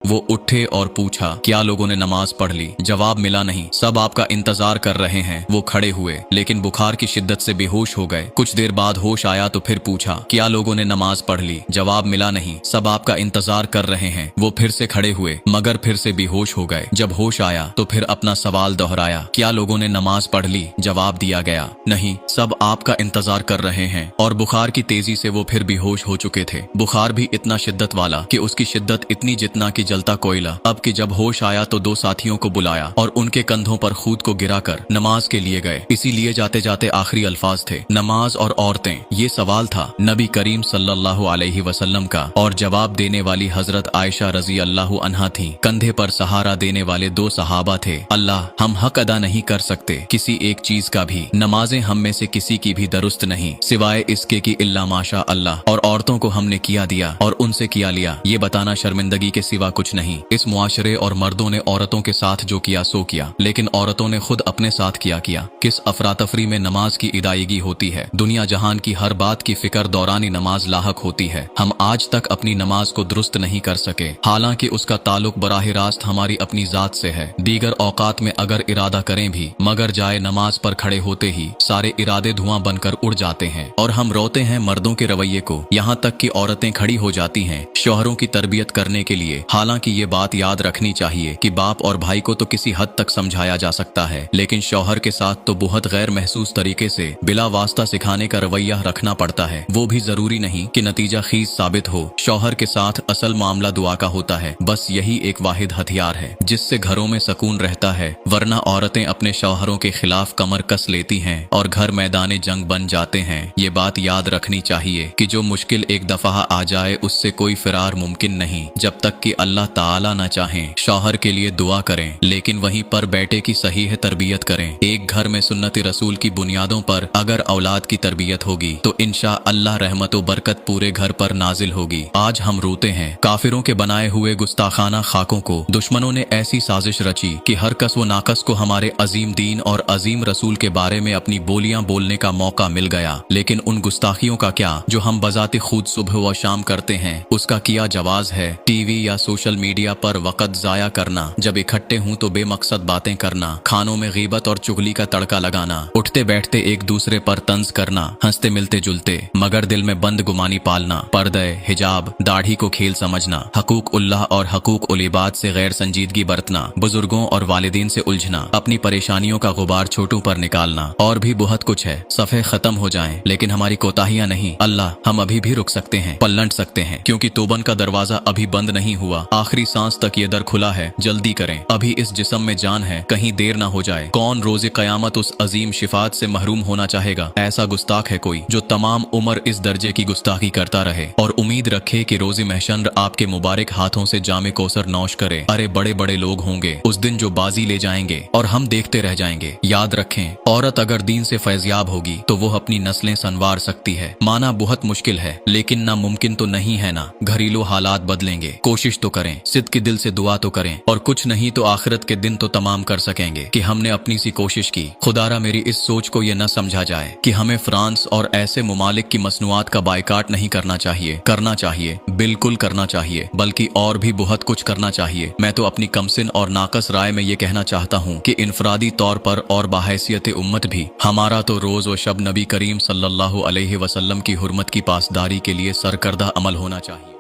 वो उठे और पूछा, क्या लोगों ने नमाज पढ़ ली? जवाब मिला नहीं। सब आपका इंतजार कर रहे हैं। वो खड़े हुए, लेकिन बुखार की शिद्दत से बेहोश हो गए। कुछ देर बाद होश आया तो फिर पूछा, क्या लोगों ने नमाज पढ़ ली? जवाब मिला नहीं। सब आपका इंतजार कर रहे हैं। वो फिर से खड़े हुए, मगर फिर से बेहोश हो गए। जब होश आया तो फिर अपना सवाल दोहराया, क्या लोगों ने नमाज पढ़ ली? जवाब दिया गया, नहीं, सब आपका इंतजार कर रहे हैं। और बुखार की तेजी से वो फिर बेहोश हो चुके थे। बुखार भी इतना शिद्दत वाला कि उसकी शिद्दत इतनी जितना कि जलता कोयला। अब कि जब होश आया तो दो साथियों को बुलाया और उनके कंधों पर खुद को गिराकर नमाज के लिए गए। इसीलिए जाते जाते आखिरी अल्फाज थे, नमाज और औरतें। ये सवाल था नबी करीम सल्लल्लाहु अलैहि वसल्लम का, और जवाब देने वाली हजरत आयशा रजी अल्लाह अन्हा थी। कंधे पर सहारा देने वाले दो सहाबा थे। अल्लाह, हम हक अदा नहीं कर सकते किसी एक चीज का भी। नमाजें हम में से किसी की भी दुरुस्त नहीं, सिवाय इसके कि इल्ला माशा अल्लाह। और औरतों को हमने किया दिया और उनसे किया लिया, ये बताना शर्मिंदगी के सिवा कुछ नहीं। इस मुआशरे और मर्दों ने औरतों के साथ जो किया सो किया, लेकिन औरतों ने खुद अपने साथ किया। किस अफरा तफरी में नमाज की इदायगी होती है। दुनिया जहान की हर बात की फिक्र दौरानी नमाज लाहक होती है। हम आज तक अपनी नमाज को दुरुस्त नहीं कर सके, हालांकि उसका ताल्लुक बराह रास्त हमारी अपनी जात से है। दीगर औकात में अगर इरादा करें भी, मगर जाए नमाज पर खड़े होते ही सारे इरादे धुआं बनकर उड़ जाते हैं और हम रोते हैं मर्दों के रवैये को। यहाँ तक कि औरतें खड़ी हो जाती हैं शौहरों की तरबियत करने के लिए। हालांकि ये बात याद रखनी चाहिए कि बाप और भाई को तो किसी हद तक समझाया जा सकता है, लेकिन शौहर के साथ तो बहुत गैर महसूस तरीके से बिला वास्ता सिखाने का रवैया रखना पड़ता है। वो भी जरूरी नहीं कि नतीजा खीज साबित हो। शौहर के साथ असल मामला दुआ का होता है। बस यही एक वाहिद हथियार है जिससे घरों में सुकून रहता है, वरना औरतें अपने शौहरों के खिलाफ कमर कस लेती हैं और घर मैदाने जंग बन जाते हैं। ये बात याद रखनी चाहिए कि जो मुश्किल एक दफा आ जाए उससे कोई फिरार मुमकिन नहीं, जब तक कि अल्लाह ताला न चाहे। शौहर के लिए दुआ करें, लेकिन वहीं पर बेटे की सही है तरबियत करें। एक घर में सुन्नत रसूल की बुनियादों पर अगर औलाद की तरबियत होगी तो इंशा अल्लाह रहमत व बरकत पूरे घर पर नाजिल होगी। आज हम रोते हैं काफिरों के बनाए हुए गुस्ताखाना खाकों को दुश्मनों ने ऐसी साजिश रची कि हर कस व नाकस को हमारे अजीम दीन और अजीम रसूल के बारे में अपनी बोलियां बोलने का मौका मिल गया। लेकिन उन गुस्ताखियों का क्या जो हम बजाते खुद सुबह व शाम करते हैं, उसका क्या जवाज है? टीवी या सोशल मीडिया पर वक्त जाया करना, जब इकट्ठे हूँ तो बेमकसद बातें करना, खानों में गीबत और चुगली का तड़का लगाना, उठते बैठते एक दूसरे पर तंज करना, हंसते मिलते जुलते मगर दिल में बंद गुमानी पालना, पर्दे हिजाब दाढ़ी को खेल समझना, हकूक उल्लाह और हकूक उल इबाद से गैर संजीदगी बरतना, बुजुर्गों और वालिदीन से उलझना, अपनी परेशानियों का गुबार छोटों पर निकालना, और भी बहुत कुछ है। सफ़े खत्म हो जाएं, लेकिन हमारी कोताहियां नहीं। अल्लाह, हम अभी भी रुक सकते हैं, पलट सकते हैं, क्योंकि तोबन का दरवाजा अभी बंद नहीं हुआ। आखिरी सांस तक ये दर खुला है। जल्दी करें, अभी इस जिस्म में जान है, कहीं देर ना हो जाए। कौन रोज़े क़यामत उस अजीम शिफात से महरूम होना चाहेगा? ऐसा गुस्ताख है कोई जो तमाम उम्र इस दर्जे की गुस्ताखी करता रहे और उम्मीद रखे कि रोज़े महशर आपके मुबारक हाथों से जामे कौसर नौश करे। अरे बड़े बड़े लोग होंगे उस दिन जो बाजी ले जाएंगे और हम देखते रह जाएंगे। याद रखें, औरत अगर दीन से फैज़याब होगी तो वो अपनी नस्लें संवार सकती है। माना बहुत मुश्किल है, लेकिन ना मुमकिन तो नहीं है ना। घरेलू हालात बदलेंगे, कोशिश तो करें, सिद्ध की दिल से दुआ तो करें, और कुछ नहीं तो आखिरत के दिन तो तमाम कर सकेंगे कि हमने अपनी सी कोशिश की। खुदारा मेरी इस सोच को ये न समझा जाए कि हमें फ्रांस और ऐसे मुमालिक की मसनूआत का बायकाट नहीं करना चाहिए। करना चाहिए, बिल्कुल करना चाहिए, बल्कि और भी बहुत कुछ करना चाहिए। मैं तो अपनी कमसिन और नाकस राय में ये कहना चाहता हूँ कि इनफरादी तौर पर और बाहैसियत उम्मत भी हमारा तो रोज व शब नबी करीम सल्लल्लाहु अलैहि वसल्लम की हुर्मत की पासदारी के लिए सरकर्दा अमल होना चाहिए।